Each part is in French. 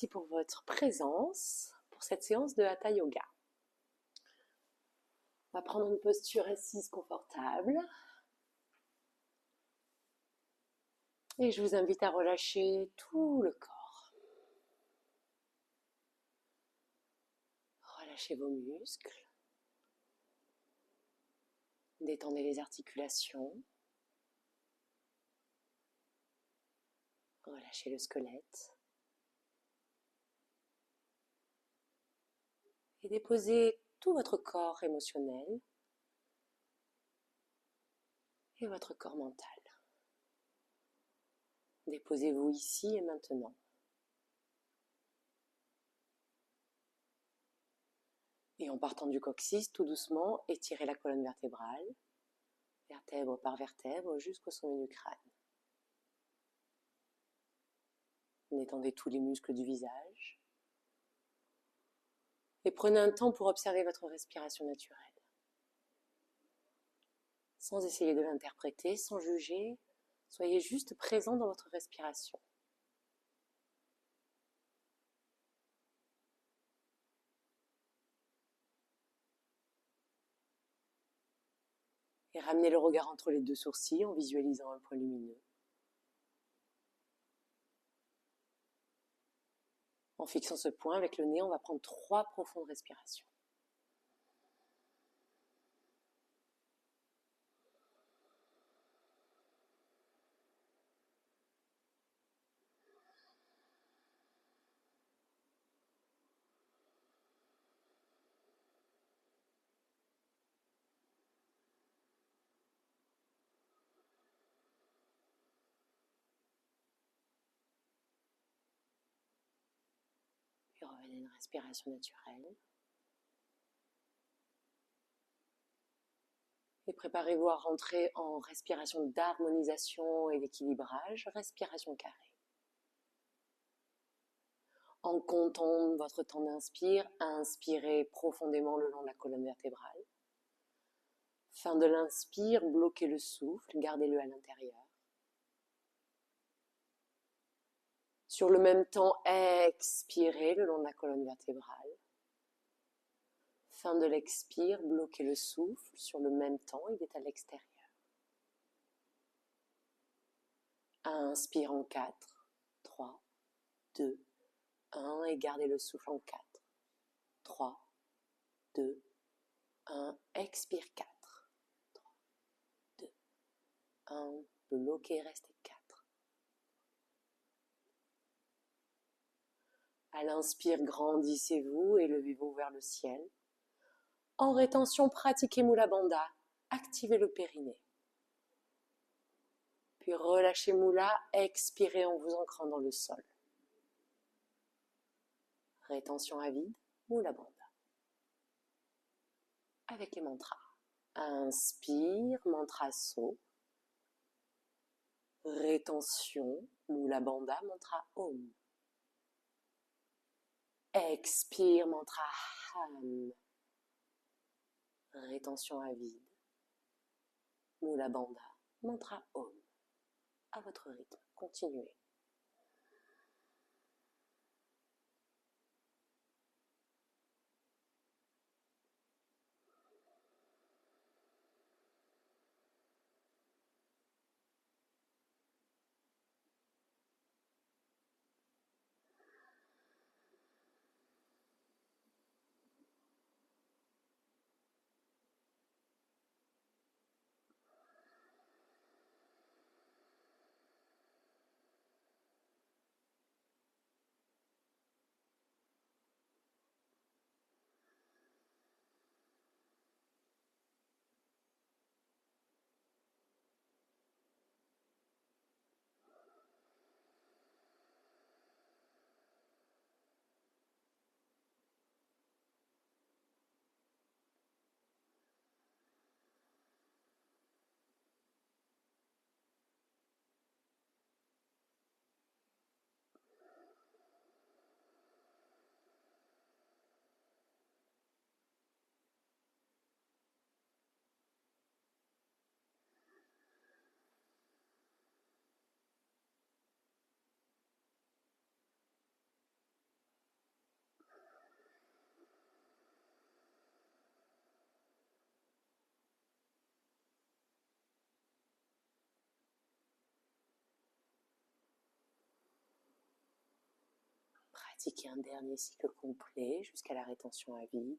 Merci pour votre présence pour cette séance de Hatha Yoga. On va prendre une posture assise confortable. Et je vous invite à relâcher tout le corps. Relâchez vos muscles. Détendez les articulations. Relâchez le squelette. Et déposez tout votre corps émotionnel et votre corps mental. Déposez-vous ici et maintenant. Et en partant du coccyx, tout doucement, étirez la colonne vertébrale, vertèbre par vertèbre, jusqu'au sommet du crâne. Détendez tous les muscles du visage. Et prenez un temps pour observer votre respiration naturelle. Sans essayer de l'interpréter, sans juger, soyez juste présent dans votre respiration. Et ramenez le regard entre les deux sourcils en visualisant un point lumineux. En fixant ce point avec le nez, on va prendre 3 profondes respirations. Puis revenez à une respiration naturelle. Et préparez-vous à rentrer en respiration d'harmonisation et d'équilibrage, respiration carrée. En comptant votre temps d'inspire, inspirez profondément le long de la colonne vertébrale. Fin de l'inspire, bloquez le souffle, gardez-le à l'intérieur. Sur le même temps, expirez le long de la colonne vertébrale. Fin de l'expire, bloquez le souffle. Sur le même temps, il est à l'extérieur. Inspire en 4, 3, 2, 1 et gardez le souffle en 4, 3, 2, 1. Expire 4, 3, 2, 1. Bloquez, restez 4. À l'inspire, grandissez-vous, élevez-vous vers le ciel. En rétention, pratiquez Mula Bandha, activez le périnée. Puis relâchez Mula, expirez en vous ancrant dans le sol. Rétention à vide, Mula Bandha. Avec les mantras. Inspire, mantra So. Rétention, Mula Bandha, mantra Om. Expire, mantra Ham. Rétention à vide. Mula Bandha, mantra Om. À votre rythme, continuez. pratiquer un dernier cycle complet jusqu'à la rétention à vide.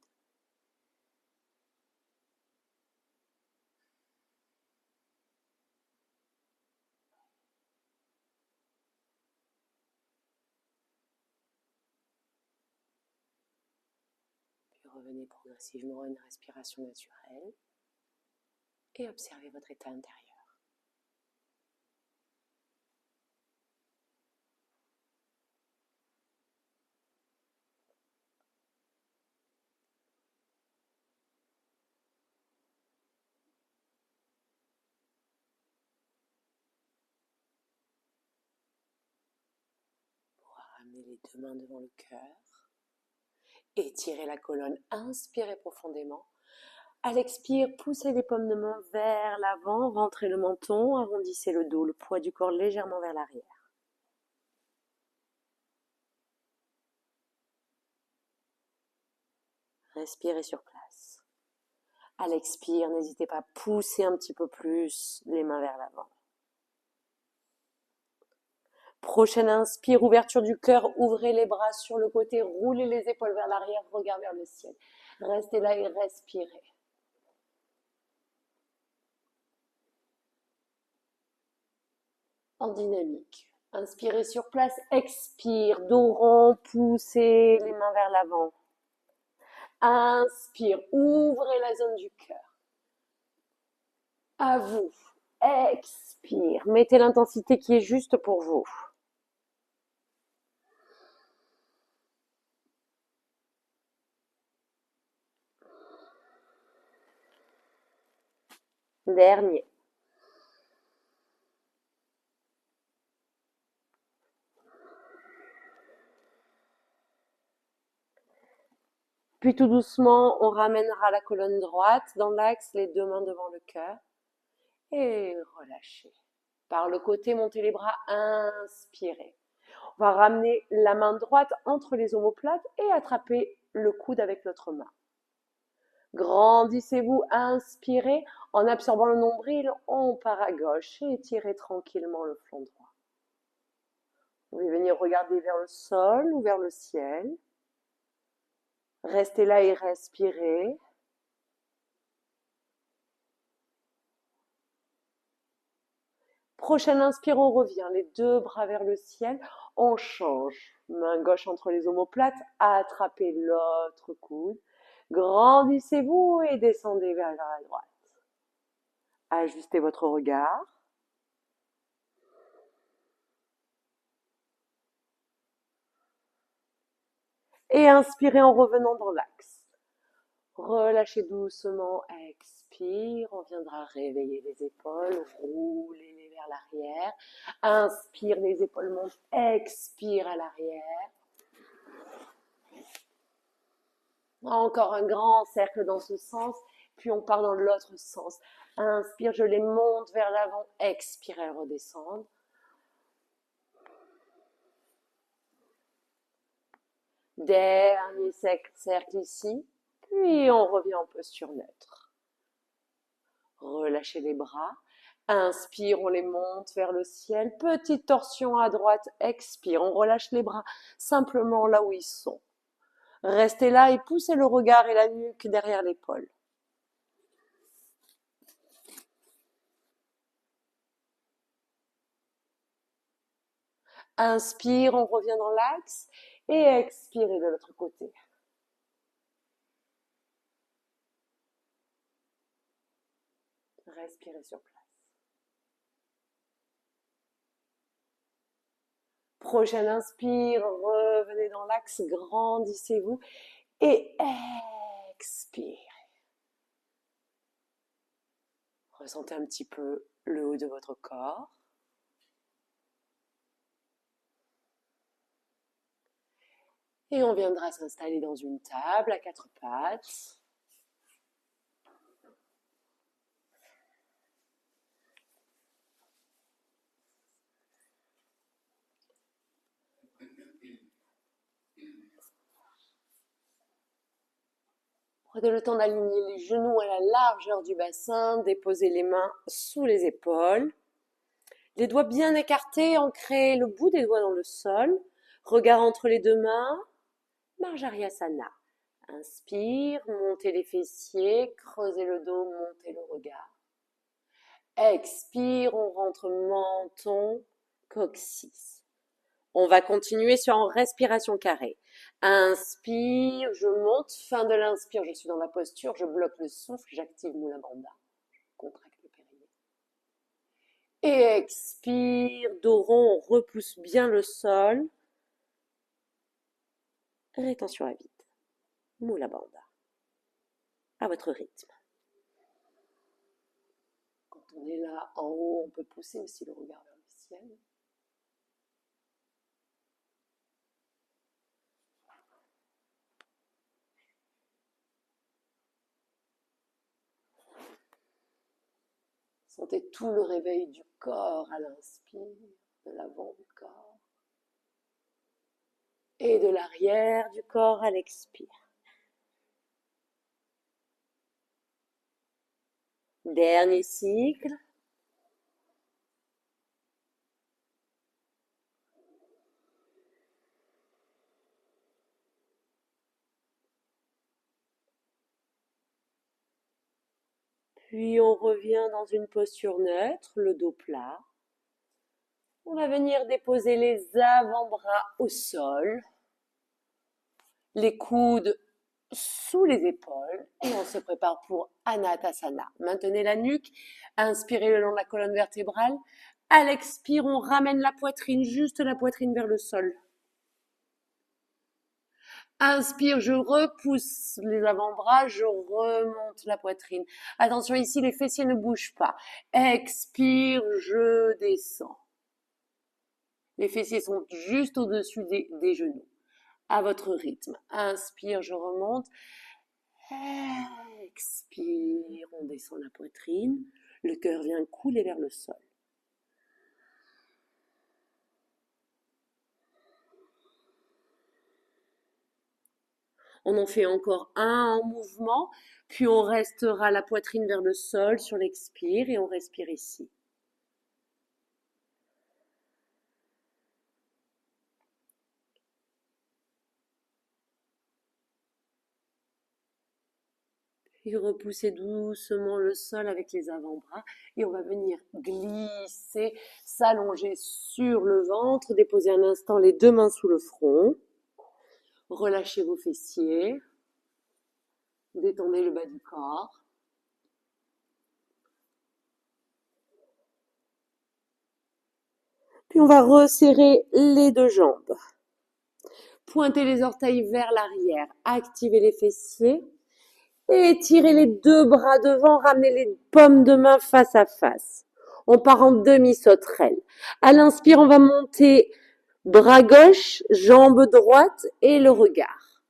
Puis revenez progressivement à une respiration naturelle et observez votre état intérieur. Ramenez les deux mains devant le cœur. Étirez la colonne, inspirez profondément. À l'expire, poussez les paumes de main vers l'avant, rentrez le menton, arrondissez le dos, le poids du corps légèrement vers l'arrière. Respirez sur place. À l'expire, n'hésitez pas à pousser un petit peu plus les mains vers l'avant. Prochaine inspire, ouverture du cœur, ouvrez les bras sur le côté, roulez les épaules vers l'arrière, regard vers le ciel. Restez là et respirez. En dynamique. Inspirez sur place, expire, dos rond, poussez les mains vers l'avant. Inspire, ouvrez la zone du cœur. À vous. Expire, mettez l'intensité qui est juste pour vous. Dernier. Puis tout doucement, on ramènera la colonne droite dans l'axe, les deux mains devant le cœur. Et relâchez. Par le côté, montez les bras, inspirez. On va ramener la main droite entre les omoplates et attraper le coude avec l'autre main. Grandissez-vous, inspirez. En absorbant le nombril, on part à gauche et étirez tranquillement le flanc droit. Vous pouvez venir regarder vers le sol ou vers le ciel. Restez là et respirez. Prochaine inspire, on revient, les deux bras vers le ciel, on change. Main gauche entre les omoplates, attrapez l'autre coude. Grandissez-vous et descendez vers la droite. Ajustez votre regard. Et inspirez en revenant dans l'axe. Relâchez doucement, expire, on viendra réveiller les épaules, roulez-les vers l'arrière. Inspire, les épaules montent, expire à l'arrière. Encore un grand cercle dans ce sens, puis on part dans l'autre sens. Inspire, je les monte vers l'avant, expire, elles redescendent. Dernier cercle ici, puis on revient en posture neutre. Relâchez les bras. Inspire, on les monte vers le ciel. Petite torsion à droite, expire, on relâche les bras simplement là où ils sont. Restez là et poussez le regard et la nuque derrière l'épaule. Inspire, on revient dans l'axe et expirez de l'autre côté. Respirez sur place. Prochaine inspire, revenez dans l'axe, grandissez-vous et expirez. Ressentez un petit peu le haut de votre corps. Et on viendra s'installer dans une table à quatre pattes. Prenez le temps d'aligner les genoux à la largeur du bassin, déposez les mains sous les épaules. Les doigts bien écartés, ancrez le bout des doigts dans le sol. Regard entre les deux mains, Marjariasana. Inspire, montez les fessiers, creusez le dos, montez le regard. Expire, on rentre menton, coccyx. On va continuer sur en respiration carrée. Inspire, je monte, fin de l'inspire, je suis dans la posture, je bloque le souffle, j'active Mula Bandha. Contracte le périnée. Et expire, dos rond, on repousse bien le sol. Rétention à vide. Mula Bandha. À votre rythme. Quand on est là en haut, on peut pousser aussi le regard vers le ciel. Sentez tout le réveil du corps à l'inspire, de l'avant du corps et de l'arrière du corps à l'expire. Dernier cycle. Puis on revient dans une posture neutre, le dos plat. On va venir déposer les avant-bras au sol, les coudes sous les épaules et on se prépare pour Anatasana. Maintenez la nuque, inspirez le long de la colonne vertébrale. À l'expire, on ramène la poitrine, juste la poitrine vers le sol. Inspire, je repousse les avant-bras, je remonte la poitrine. Attention ici, les fessiers ne bougent pas. Expire, je descends. Les fessiers sont juste au-dessus des genoux. À votre rythme. Inspire, je remonte. Expire, on descend la poitrine. Le cœur vient couler vers le sol. On en fait encore un en mouvement, puis on restera la poitrine vers le sol sur l'expire et on respire ici. Puis repoussez doucement le sol avec les avant-bras et on va venir glisser, s'allonger sur le ventre, déposer un instant les deux mains sous le front. Relâchez vos fessiers. Détendez le bas du corps. Puis on va resserrer les deux jambes. Pointez les orteils vers l'arrière. Activez les fessiers. Et étirez les deux bras devant. Ramenez les paumes de main face à face. On part en demi-sauterelle. À l'inspire, on va monter bras gauche, jambe droite et le regard.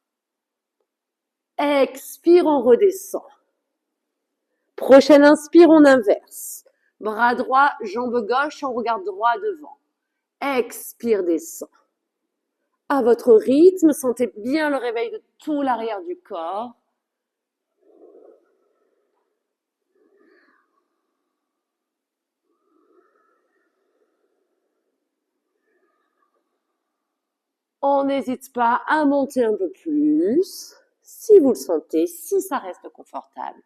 Expire, on redescend. Prochaine inspire, on inverse. Bras droit, jambe gauche, on regarde droit devant. Expire, descend. À votre rythme, sentez bien le réveil de tout l'arrière du corps. On n'hésite pas à monter un peu plus, si vous le sentez, si ça reste confortable.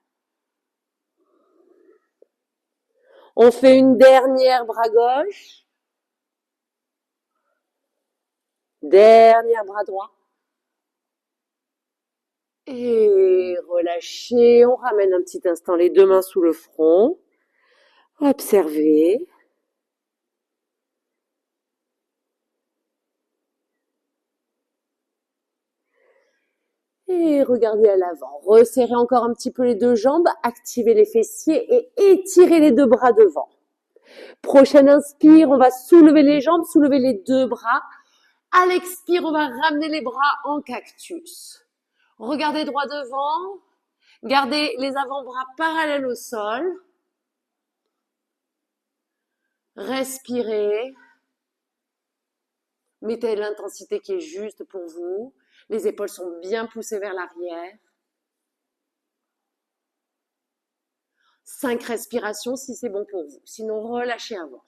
On fait une dernière bras gauche. Dernière bras droit. Et relâchez, on ramène un petit instant les deux mains sous le front. Observez. Et regardez à l'avant. Resserrez encore un petit peu les deux jambes, activez les fessiers et étirez les deux bras devant. Prochaine inspire, on va soulever les jambes, soulever les deux bras. À l'expire, on va ramener les bras en cactus. Regardez droit devant. Gardez les avant-bras parallèles au sol. Respirez. Mettez l'intensité qui est juste pour vous. Les épaules sont bien poussées vers l'arrière. 5 respirations si c'est bon pour vous. Sinon, relâchez avant.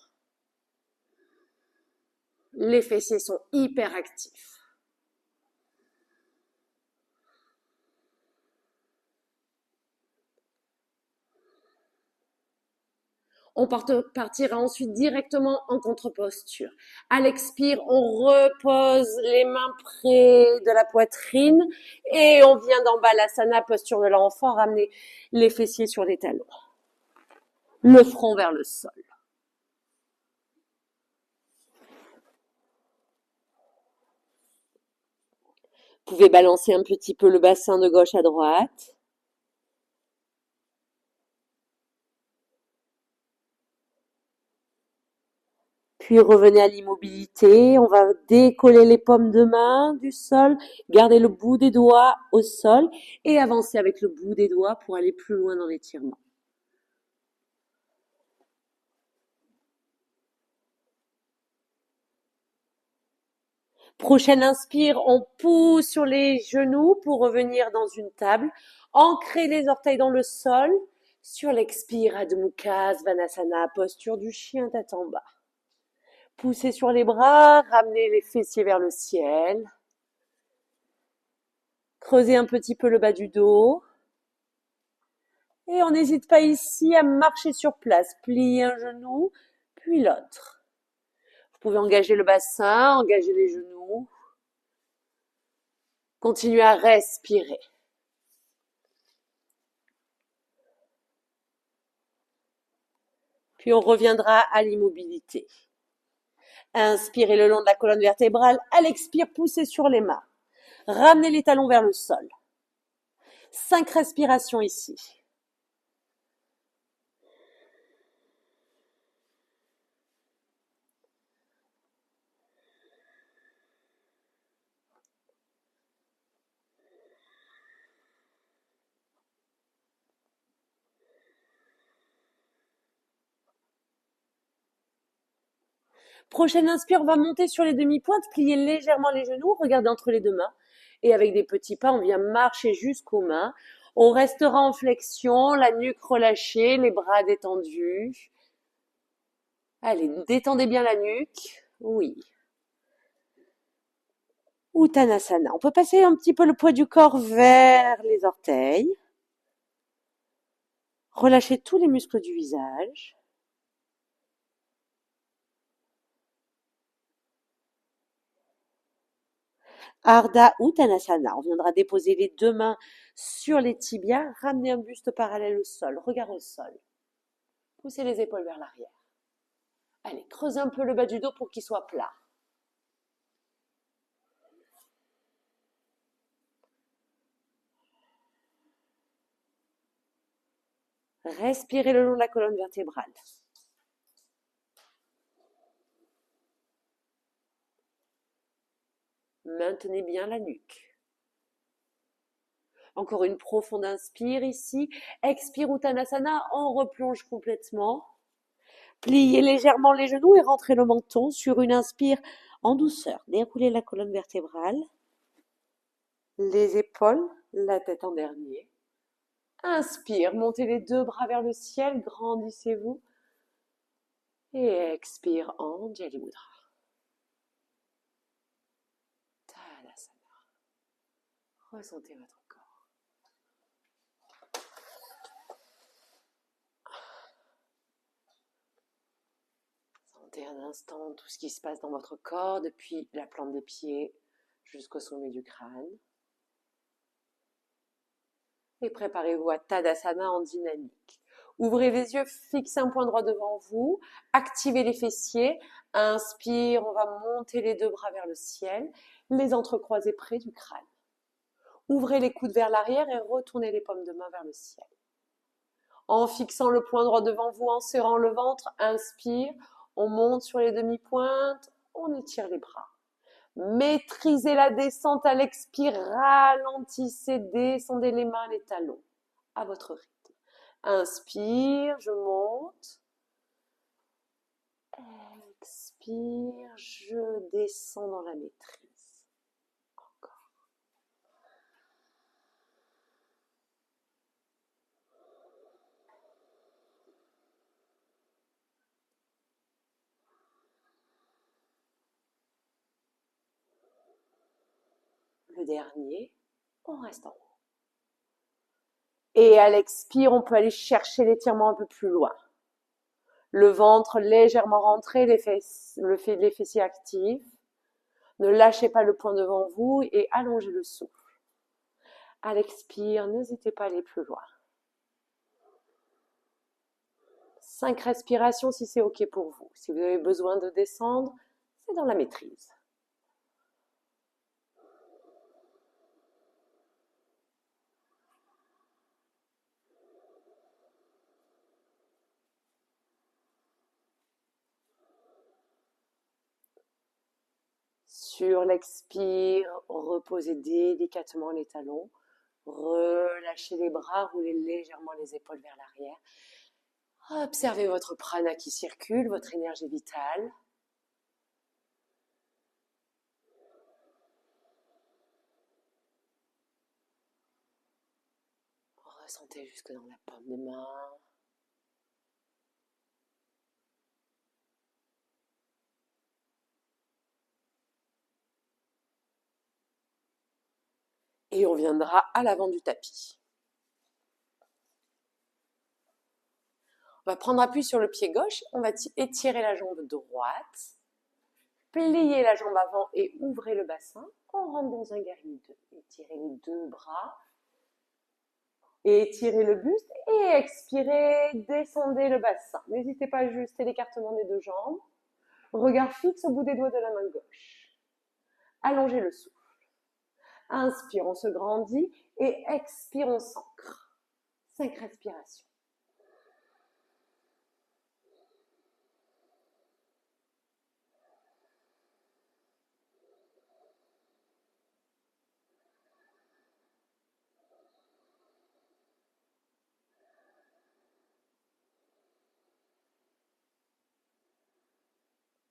Les fessiers sont hyper actifs. On partira ensuite directement en contre-posture. À l'expire, on repose les mains près de la poitrine et on vient dans Balasana, posture de l'enfant, ramener les fessiers sur les talons. Le front vers le sol. Vous pouvez balancer un petit peu le bassin de gauche à droite. Puis revenez à l'immobilité. On va décoller les paumes de main du sol, garder le bout des doigts au sol et avancer avec le bout des doigts pour aller plus loin dans l'étirement. Prochaine inspire, on pousse sur les genoux pour revenir dans une table. Ancrez les orteils dans le sol. Sur l'expire, Adho Mukha Svanasana, posture du chien tête en bas. Poussez sur les bras, ramenez les fessiers vers le ciel. Creusez un petit peu le bas du dos. Et on n'hésite pas ici à marcher sur place. Pliez un genou, puis l'autre. Vous pouvez engager le bassin, engager les genoux. Continuez à respirer. Puis on reviendra à l'immobilité. Inspirez le long de la colonne vertébrale. À l'expire, poussez sur les mains. Ramenez les talons vers le sol. 5 respirations ici. Prochaine inspire, on va monter sur les demi-pointes, plier légèrement les genoux, regardez entre les deux mains. Et avec des petits pas, on vient marcher jusqu'aux mains. On restera en flexion, la nuque relâchée, les bras détendus. Allez, détendez bien la nuque. Oui. Uttanasana. On peut passer un petit peu le poids du corps vers les orteils. Relâchez tous les muscles du visage. Ardha Uttanasana. On viendra déposer les deux mains sur les tibias, ramener un buste parallèle au sol, regard au sol. Poussez les épaules vers l'arrière. Allez, creusez un peu le bas du dos pour qu'il soit plat. Respirez le long de la colonne vertébrale. Maintenez bien la nuque. Encore une profonde inspire ici. Expire Uttanasana, on replonge complètement. Pliez légèrement les genoux et rentrez le menton sur une inspire en douceur. Déroulez la colonne vertébrale. Les épaules, la tête en dernier. Inspire, montez les deux bras vers le ciel, grandissez-vous. Et expire, Anjali Mudra. Tadasana. Ressentez votre corps. Sentez un instant tout ce qui se passe dans votre corps, depuis la plante des pieds jusqu'au sommet du crâne. Et préparez-vous à Tadasana en dynamique. Ouvrez les yeux, fixez un point droit devant vous, activez les fessiers. Inspire, on va monter les deux bras vers le ciel, les entrecroiser près du crâne. Ouvrez les coudes vers l'arrière et retournez les paumes de main vers le ciel. En fixant le point droit devant vous, en serrant le ventre, inspire, on monte sur les demi-pointes, on étire les bras. Maîtrisez la descente à l'expire, ralentissez, descendez les mains, les talons, à votre rythme. Inspire, je monte. Expire, je descends dans la maîtrise. Encore. dernier, on reste en haut. Et à l'expire, on peut aller chercher l'étirement un peu plus loin. Le ventre légèrement rentré, les fessiers actifs. Ne lâchez pas le poing devant vous et allongez le souffle. À l'expire, n'hésitez pas à aller plus loin. 5 respirations si c'est OK pour vous. Si vous avez besoin de descendre, c'est dans la maîtrise. Sur l'expire, reposez délicatement les talons. Relâchez les bras, roulez légèrement les épaules vers l'arrière. Observez votre prana qui circule, votre énergie vitale. Ressentez jusque dans la paume des mains. Et on viendra à l'avant du tapis. On va prendre appui sur le pied gauche, on va étirer la jambe droite, plier la jambe avant et ouvrez le bassin. On rentre dans un guerrier 2. Étirez les deux bras, étirez le buste et expirez, descendez le bassin. N'hésitez pas à ajuster l'écartement des deux jambes. Regard fixe au bout des doigts de la main gauche. Allongez le souffle. Inspire, on se grandit et expire, on s'ancre. 5 respirations.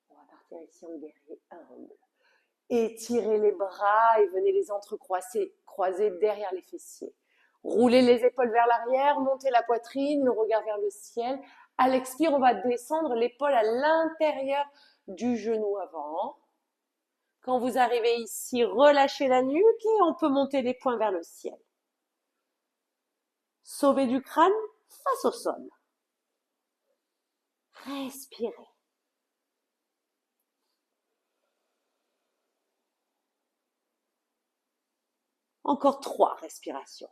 On va partir ici en guerrier humble. Étirez les bras et venez les entrecroiser, croiser derrière les fessiers. Roulez les épaules vers l'arrière, montez la poitrine, le regard vers le ciel. À l'expire, on va descendre l'épaule à l'intérieur du genou avant. Quand vous arrivez ici, relâchez la nuque et on peut monter les poings vers le ciel. Sauver du crâne face au sol. Respirez. Encore 3 respirations.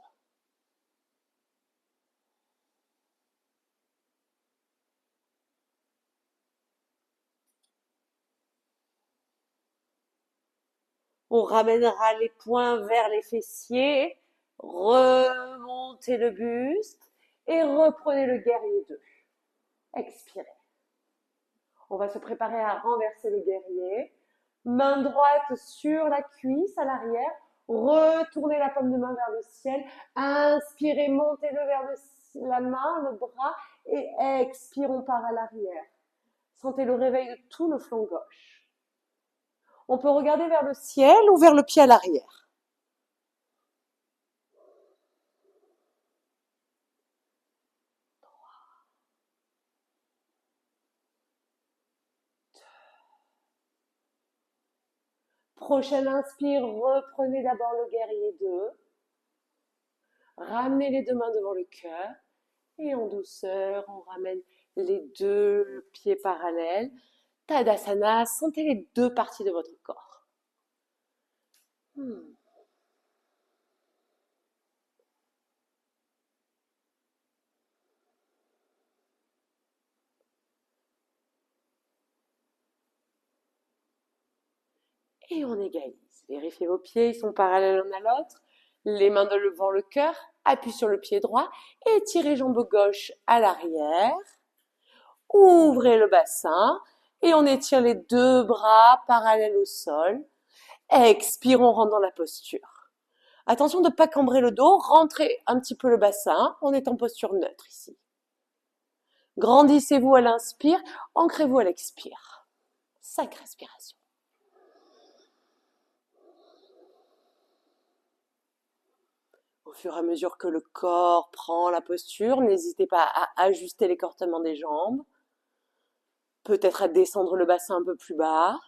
On ramènera les poings vers les fessiers, remontez le buste et reprenez le guerrier 2. Expirez. On va se préparer à renverser le guerrier. Main droite sur la cuisse à l'arrière. Retournez la paume de main vers le ciel. Inspirez, montez-le vers la main, le bras et expire, on part à l'arrière. Sentez le réveil de tout le flanc gauche. On peut regarder vers le ciel ou vers le pied à l'arrière. Prochaine inspire, reprenez d'abord le guerrier 2. Ramenez les deux mains devant le cœur. Et en douceur, on ramène les deux pieds parallèles. Tadasana, sentez les deux parties de votre corps. Et on égalise. Vérifiez vos pieds, ils sont parallèles l'un à l'autre. Les mains devant le cœur, appui sur le pied droit. Étirez jambe gauche à l'arrière. Ouvrez le bassin. Et on étire les deux bras parallèles au sol. Expire, on rentre dans la posture. Attention de ne pas cambrer le dos, rentrez un petit peu le bassin, on est en posture neutre ici. Grandissez-vous à l'inspire, ancrez-vous à l'expire. 5 respirations. Au fur et à mesure que le corps prend la posture, n'hésitez pas à ajuster l'écortement des jambes, peut-être à descendre le bassin un peu plus bas.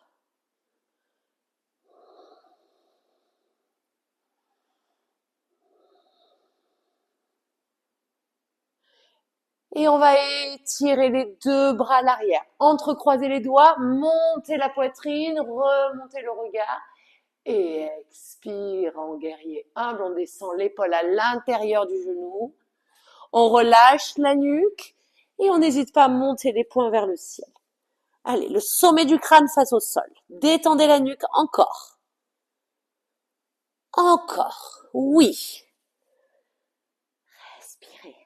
Et on va étirer les deux bras à l'arrière. Entrecroiser les doigts, monter la poitrine, remonter le regard. Et expire en guerrier humble. On descend l'épaule à l'intérieur du genou. On relâche la nuque. Et on n'hésite pas à monter les poings vers le ciel. Allez, le sommet du crâne face au sol. Détendez la nuque encore. Encore. Oui. Respirez.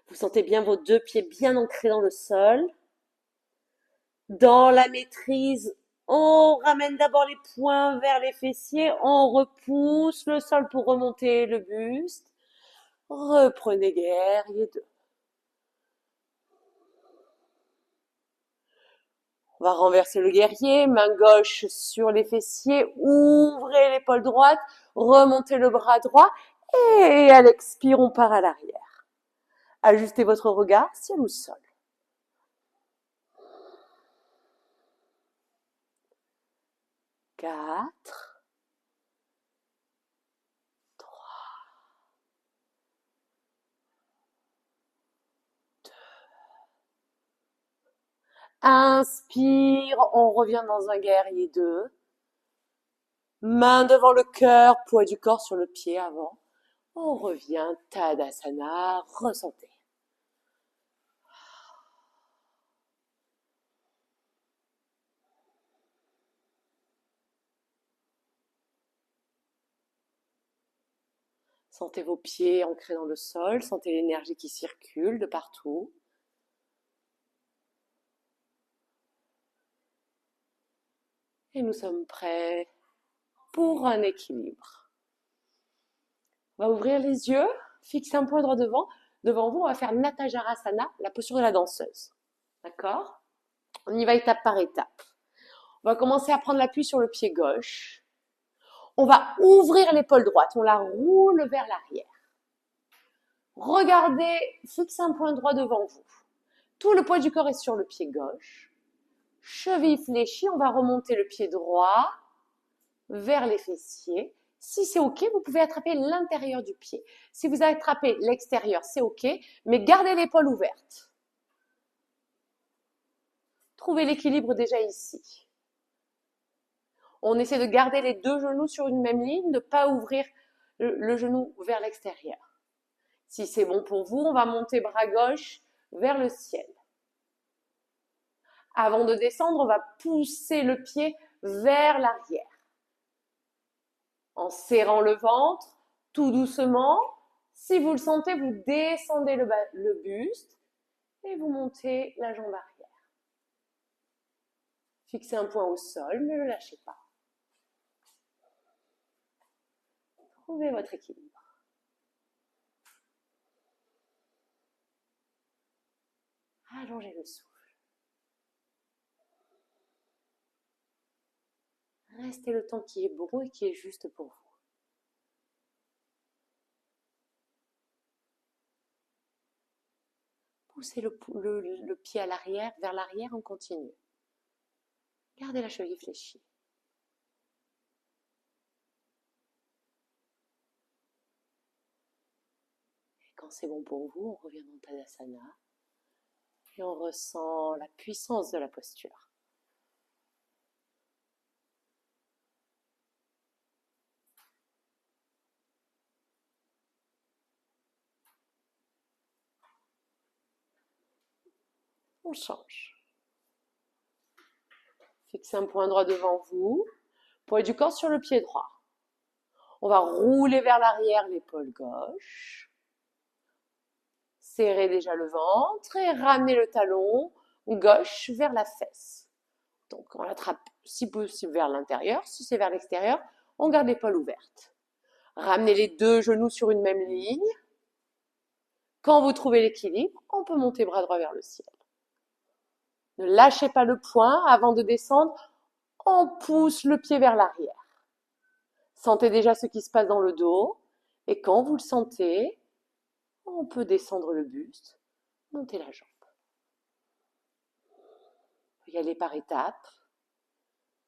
Vous sentez bien vos deux pieds bien ancrés dans le sol. Dans la maîtrise, on ramène d'abord les poings vers les fessiers, on repousse le sol pour remonter le buste. Reprenez guerrier 2. On va renverser le guerrier, main gauche sur les fessiers, ouvrez l'épaule droite, remontez le bras droit et à l'expire, on part à l'arrière. Ajustez votre regard, ciel ou sol. 4, 3, 2. Inspire, on revient dans un guerrier 2. Main devant le cœur, poids du corps sur le pied avant. On revient, Tadasana, ressentez. Sentez vos pieds ancrés dans le sol, sentez l'énergie qui circule de partout. Et nous sommes prêts pour un équilibre. On va ouvrir les yeux, fixer un point droit devant. Devant vous, on va faire Natajarasana, la posture de la danseuse. D'accord? On y va étape par étape. On va commencer à prendre l'appui sur le pied gauche. On va ouvrir l'épaule droite, on la roule vers l'arrière. Regardez, fixez un point droit devant vous. Tout le poids du corps est sur le pied gauche. Cheville fléchie, on va remonter le pied droit vers les fessiers. Si c'est OK, vous pouvez attraper l'intérieur du pied. Si vous attrapez l'extérieur, c'est OK, mais gardez l'épaule ouverte. Trouvez l'équilibre déjà ici. On essaie de garder les deux genoux sur une même ligne, de ne pas ouvrir le genou vers l'extérieur. Si c'est bon pour vous, on va monter bras gauche vers le ciel. Avant de descendre, on va pousser le pied vers l'arrière. En serrant le ventre, tout doucement. Si vous le sentez, vous descendez le buste et vous montez la jambe arrière. Fixez un point au sol, ne le lâchez pas. Trouvez votre équilibre. Allongez le souffle. Restez le temps qui est bon et qui est juste pour vous. Poussez le pied à l'arrière, vers l'arrière en continu. Gardez la cheville fléchie. Et quand c'est bon pour vous, on revient dans Tadasana et on ressent la puissance de la posture. On change. Fixez un point droit devant vous. Poids du corps sur le pied droit. On va rouler vers l'arrière l'épaule gauche. Serrez déjà le ventre et ramenez le talon gauche vers la fesse. Donc on l'attrape si possible vers l'intérieur. Si c'est vers l'extérieur, on garde l'épaule ouverte. Ramenez les deux genoux sur une même ligne. Quand vous trouvez l'équilibre, on peut monter bras droit vers le ciel. Ne lâchez pas le poing. Avant de descendre, on pousse le pied vers l'arrière. Sentez déjà ce qui se passe dans le dos. Et quand vous le sentez, on peut descendre le buste, montez la jambe. Vous y allez par étapes.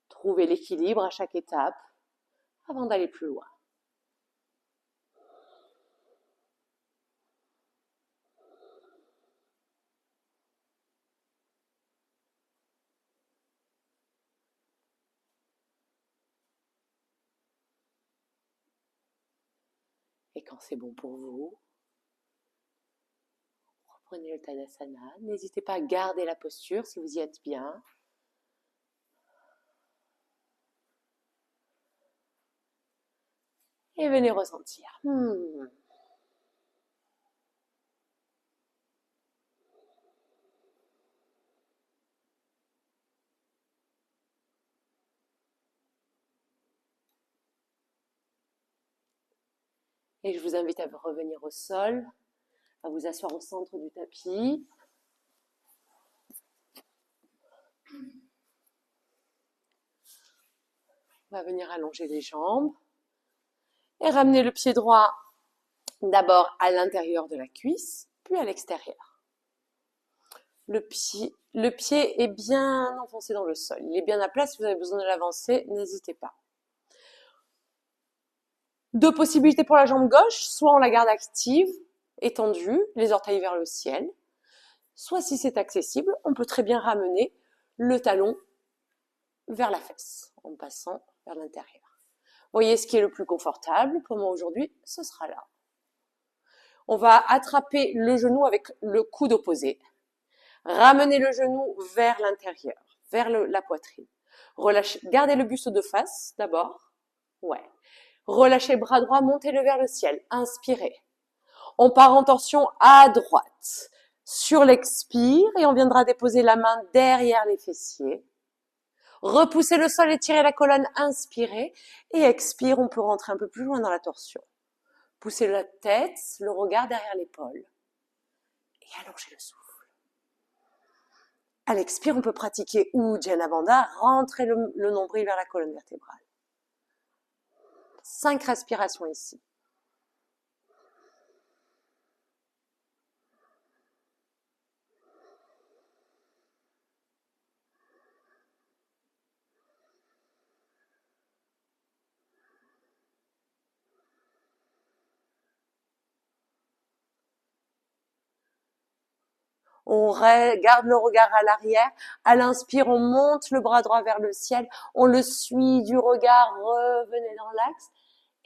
Trouvez l'équilibre à chaque étape avant d'aller plus loin. Et quand c'est bon pour vous, reprenez le Tadasana. N'hésitez pas à garder la posture si vous y êtes bien. Et venez ressentir. Et je vous invite à revenir au sol, à vous asseoir au centre du tapis. On va venir allonger les jambes et ramener le pied droit d'abord à l'intérieur de la cuisse, puis à l'extérieur. Le pied est bien enfoncé dans le sol. Il est bien à plat. Si vous avez besoin de l'avancer, n'hésitez pas. Deux possibilités pour la jambe gauche. Soit on la garde active, étendue, les orteils vers le ciel. Soit si c'est accessible, on peut très bien ramener le talon vers la fesse en passant vers l'intérieur. Voyez ce qui est le plus confortable. Pour moi aujourd'hui, ce sera là. On va attraper le genou avec le coude opposé. Ramenez le genou vers l'intérieur, vers la poitrine. Relâchez, gardez le buste de face d'abord. Ouais. Relâchez le bras droit, montez-le vers le ciel. Inspirez. On part en torsion à droite. Sur l'expire et on viendra déposer la main derrière les fessiers. Repoussez le sol et tirez la colonne, inspirez. Et expire, on peut rentrer un peu plus loin dans la torsion. Poussez la tête, le regard derrière l'épaule. Et allongez le souffle. À l'expire, on peut pratiquer Ujjayi Bandha, rentrer le nombril vers la colonne vertébrale. 5 respirations ici. On garde le regard à l'arrière. À l'inspire, on monte le bras droit vers le ciel. On le suit du regard. Revenez dans l'axe.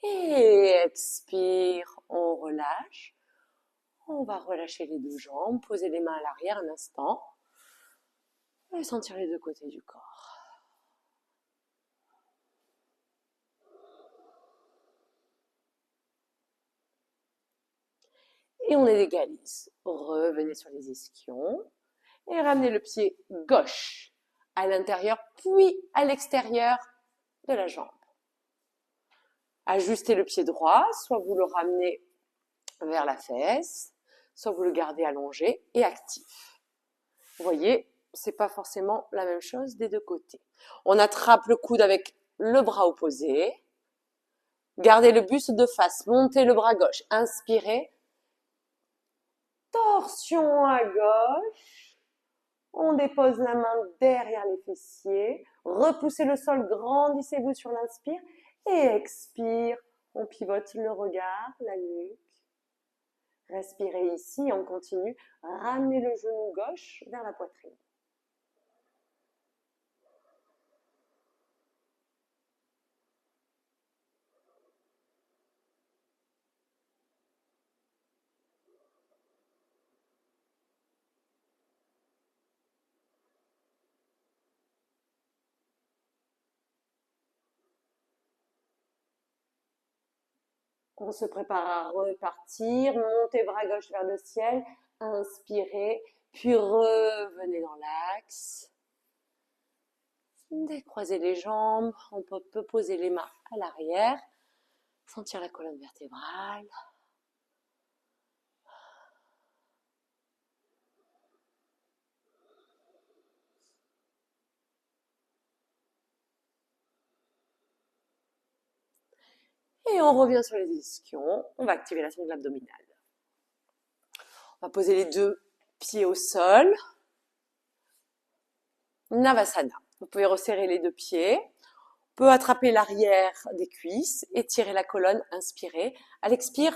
Et expire, on relâche. On va relâcher les deux jambes. Poser les mains à l'arrière un instant. Et sentir les deux côtés du corps. Et on égalise. Revenez sur les ischions. Et ramenez le pied gauche à l'intérieur, puis à l'extérieur de la jambe. Ajustez le pied droit, soit vous le ramenez vers la fesse, soit vous le gardez allongé et actif. Vous voyez, c'est pas forcément la même chose des deux côtés. On attrape le coude avec le bras opposé. Gardez le buste de face, montez le bras gauche, inspirez. Torsion à gauche. On dépose la main derrière les fessiers. Repoussez le sol, grandissez-vous sur l'inspire. Et expire, on pivote le regard, la nuque. Respirez ici, on continue. Ramenez le genou gauche vers la poitrine. On se prépare à repartir. Montez bras gauche vers le ciel. Inspirez, puis revenez dans l'axe. Décroisez les jambes. On peut poser les mains à l'arrière. Sentir la colonne vertébrale. Et on revient sur les ischions. On va activer la sangle abdominale. On va poser les deux Pieds au sol. Navasana. Vous pouvez resserrer les deux pieds. On peut attraper l'arrière des cuisses, étirer la colonne, inspirer. À l'expire,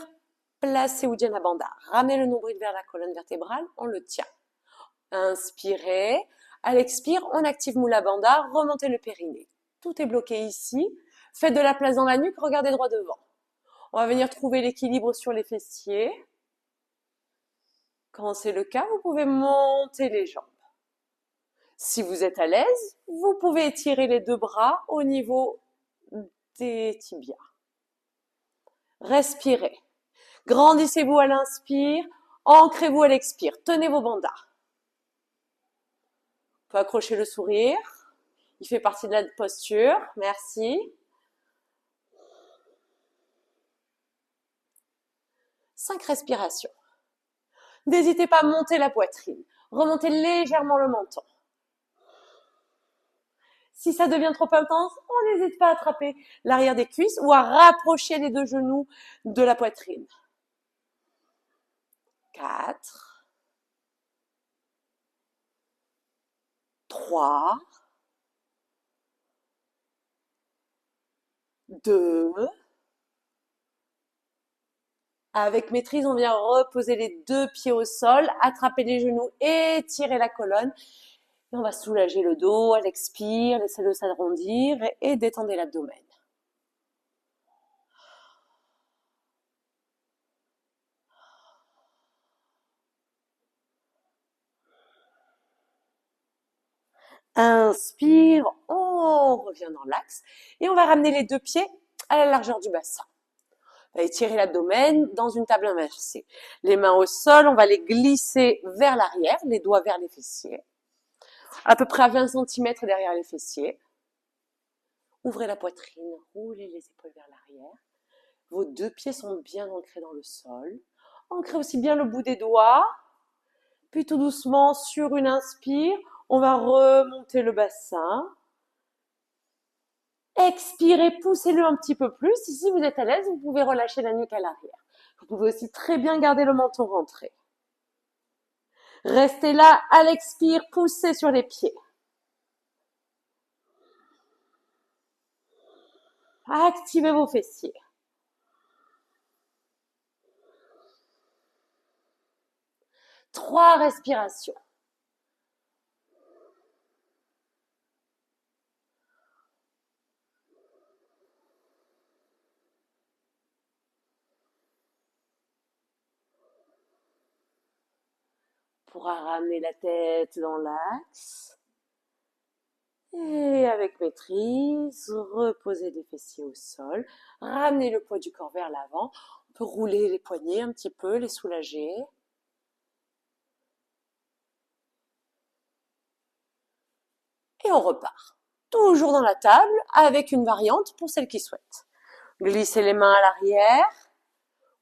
placez Ujjayi Bandha. Ramenez le nombril vers la colonne vertébrale, on le tient. Inspirez. À l'expire, on active Mula Bandha, remontez le périnée. Tout est bloqué ici. Faites de la place dans la nuque, regardez droit devant. On va venir trouver l'équilibre sur les fessiers. Quand c'est le cas, vous pouvez monter les jambes. Si vous êtes à l'aise, vous pouvez étirer les deux bras au niveau des tibias. Respirez. Grandissez-vous à l'inspire, ancrez-vous à l'expire. Tenez vos bandhas. On peut accrocher le sourire. Il fait partie de la posture. Merci. 5 respirations. N'hésitez pas à monter la poitrine. Remontez légèrement le menton. Si ça devient trop intense, on n'hésite pas à attraper l'arrière des cuisses ou à rapprocher les deux genoux de la poitrine. 4, 3, 2. Avec maîtrise, on vient reposer les deux pieds au sol, attraper les genoux, étirer la colonne. Et on va soulager le dos à l'expire, laissez-le s'arrondir et détendez l'abdomen. Inspire, on revient dans l'axe et on va ramener les deux pieds à la largeur du bassin. On va étirer l'abdomen dans une table inversée. Les mains au sol, on va les glisser vers l'arrière, les doigts vers les fessiers. À peu près à 20 cm derrière les fessiers. Ouvrez la poitrine, roulez les épaules vers l'arrière. Vos deux pieds sont bien ancrés dans le sol. Ancrez aussi bien le bout des doigts. Puis tout doucement, sur une inspire, on va remonter le bassin. Expirez, poussez-le un petit peu plus. Si vous êtes à l'aise, vous pouvez relâcher la nuque à l'arrière. Vous pouvez aussi très bien garder le menton rentré. Restez là, à l'expire, poussez sur les pieds. Activez vos fessiers. Trois respirations. On pourra ramener la tête dans l'axe. Et avec maîtrise, reposez les fessiers au sol. Ramenez le poids du corps vers l'avant. On peut rouler les poignets un petit peu, les soulager. Et on repart. Toujours dans la table, avec une variante pour celles qui souhaitent. Glissez les mains à l'arrière.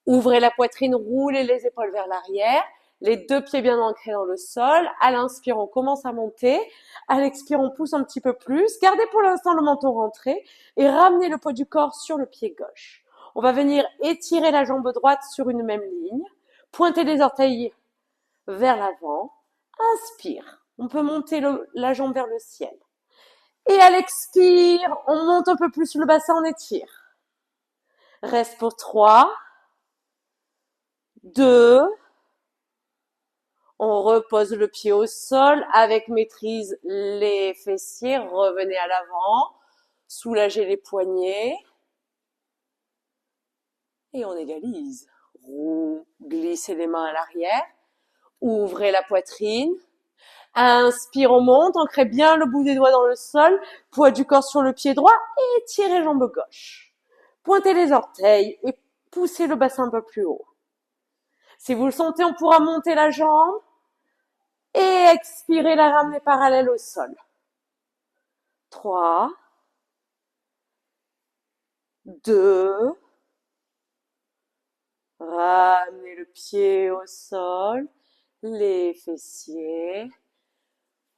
Ouvrez la poitrine, roulez les épaules vers l'arrière. Les deux pieds bien ancrés dans le sol. À l'inspire, on commence à monter. À l'expire, on pousse un petit peu plus. Gardez pour l'instant le menton rentré et ramenez le poids du corps sur le pied gauche. On va venir étirer la jambe droite sur une même ligne. Pointez les orteils vers l'avant. Inspire. On peut monter la jambe vers le ciel. Et à l'expire, on monte un peu plus le bassin, on étire. Reste pour 3, 2, on repose le pied au sol avec maîtrise les fessiers, revenez à l'avant, soulagez les poignets et on égalise. Glissez les mains à l'arrière, ouvrez la poitrine. Inspire, on monte, ancrez bien le bout des doigts dans le sol, poids du corps sur le pied droit et tirez jambe gauche. Pointez les orteils et poussez le bassin un peu plus haut. Si vous le sentez, on pourra monter la jambe et expirer, la ramener parallèle au sol. 3, 2, ramenez le pied au sol, les fessiers.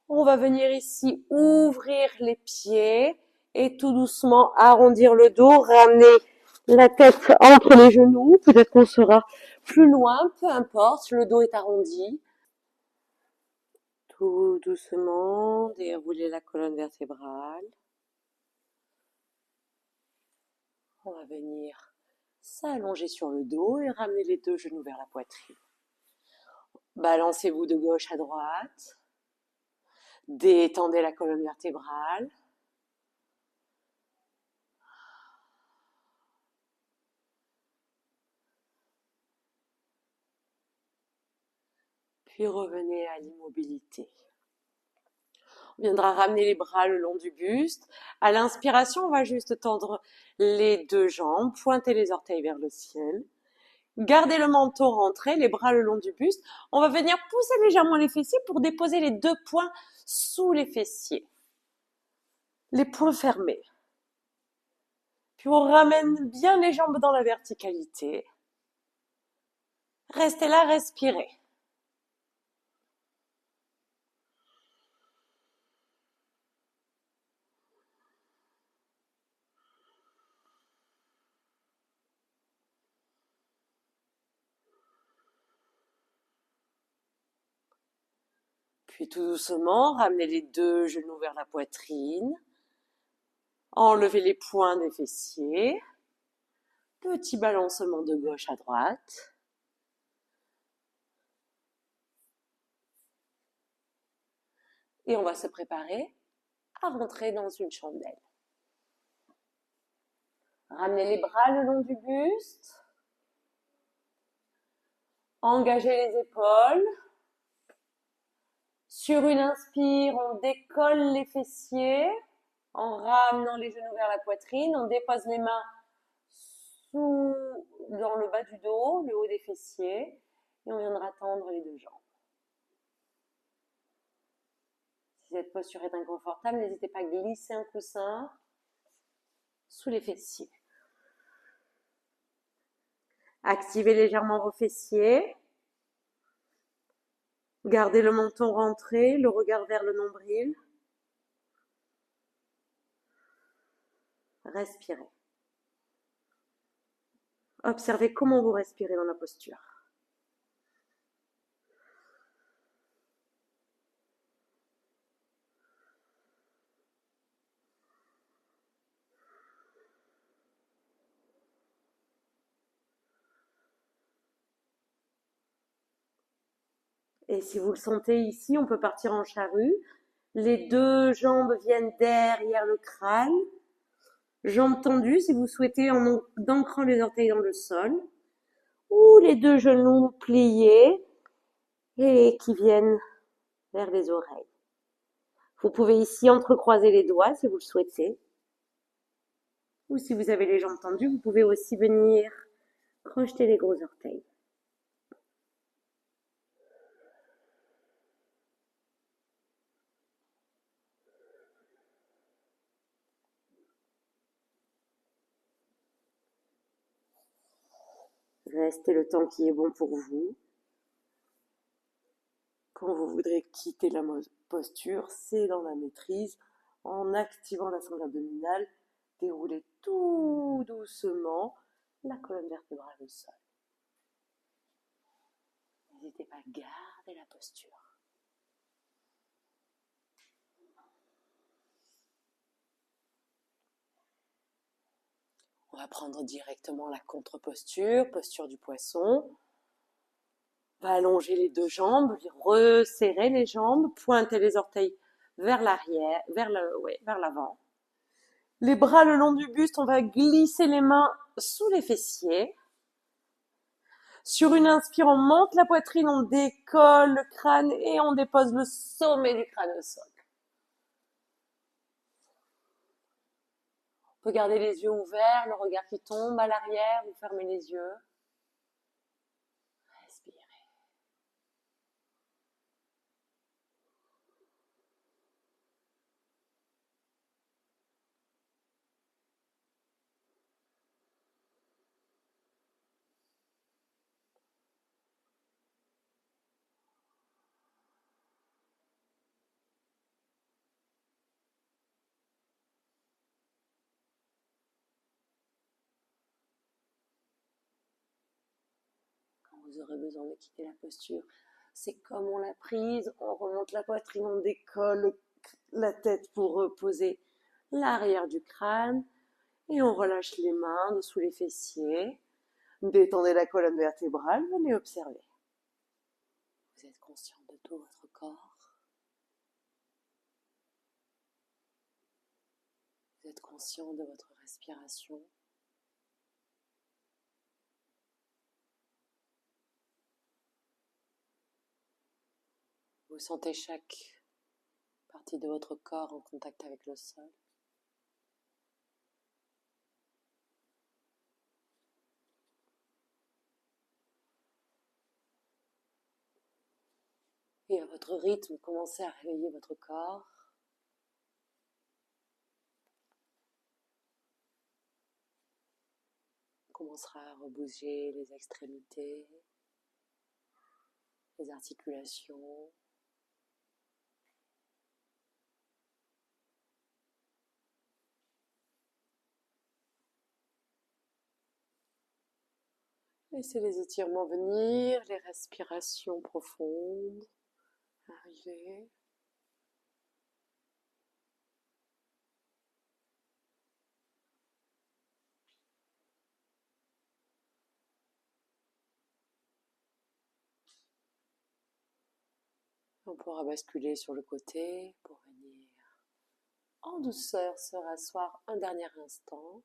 On va venir ici ouvrir les pieds et tout doucement arrondir le dos, ramener la tête entre les genoux. Peut-être qu'on sera plus loin, peu importe, le dos est arrondi. Tout doucement, déroulez la colonne vertébrale. On va venir s'allonger sur le dos et ramener les deux genoux vers la poitrine. Balancez-vous de gauche à droite. Détendez la colonne vertébrale. Puis revenez à l'immobilité. On viendra ramener les bras le long du buste. À l'inspiration, on va juste tendre les deux jambes, pointer les orteils vers le ciel. Gardez le menton rentré, les bras le long du buste. On va venir pousser légèrement les fessiers pour déposer les deux poings sous les fessiers. Les poings fermés. Puis on ramène bien les jambes dans la verticalité. Restez là, respirez. Puis tout doucement, ramenez les deux genoux vers la poitrine. Enlevez les poings des fessiers. Petit balancement de gauche à droite. Et on va se préparer à rentrer dans une chandelle. Ramenez les bras le long du buste. Engagez les épaules. Sur une inspire, on décolle les fessiers en ramenant les genoux vers la poitrine. On dépose les mains dans le bas du dos, le haut des fessiers. Et on viendra tendre les deux jambes. Si cette posture est inconfortable, n'hésitez pas à glisser un coussin sous les fessiers. Activez légèrement vos fessiers. Gardez le menton rentré, le regard vers le nombril. Respirez. Observez comment vous respirez dans la posture. Et si vous le sentez ici, on peut partir en charrue. Les deux jambes viennent derrière le crâne. Jambes tendues si vous souhaitez en ancrant les orteils dans le sol. Ou les deux genoux pliés et qui viennent vers les oreilles. Vous pouvez ici entrecroiser les doigts si vous le souhaitez. Ou si vous avez les jambes tendues, vous pouvez aussi venir crocheter les gros orteils. Restez le temps qui est bon pour vous. Quand vous voudrez quitter la posture, c'est dans la maîtrise, en activant la sangle abdominale, déroulez tout doucement la colonne vertébrale au sol. N'hésitez pas à garder la posture. On va prendre directement la contre-posture, posture du poisson. On va allonger les deux jambes, resserrer les jambes, pointer les orteils vers l'arrière, vers l'avant. Les bras le long du buste, on va glisser les mains sous les fessiers. Sur une inspire, on monte la poitrine, on décolle le crâne et on dépose le sommet du crâne au sol. On peut garder les yeux ouverts, le regard qui tombe à l'arrière, vous fermez les yeux. Respirez. Quand vous aurez besoin de quitter la posture, c'est comme on l'a prise, on remonte la poitrine, on décolle la tête pour reposer l'arrière du crâne et on relâche les mains dessous les fessiers. Détendez la colonne vertébrale, venez observer. Vous êtes conscient de tout votre corps. Vous êtes conscient de votre respiration. Vous sentez chaque partie de votre corps en contact avec le sol. Et à votre rythme, commencez à réveiller votre corps. On commencera à rebouger les extrémités, les articulations. Laissez les étirements venir, les respirations profondes arriver. On pourra basculer sur le côté pour venir en douceur se rasseoir un dernier instant.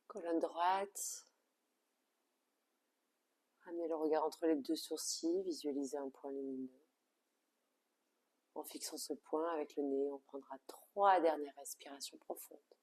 Colonne droite. Ramenez le regard entre les deux sourcils, visualisez un point lumineux. En fixant ce point avec le nez, on prendra 3 dernières respirations profondes.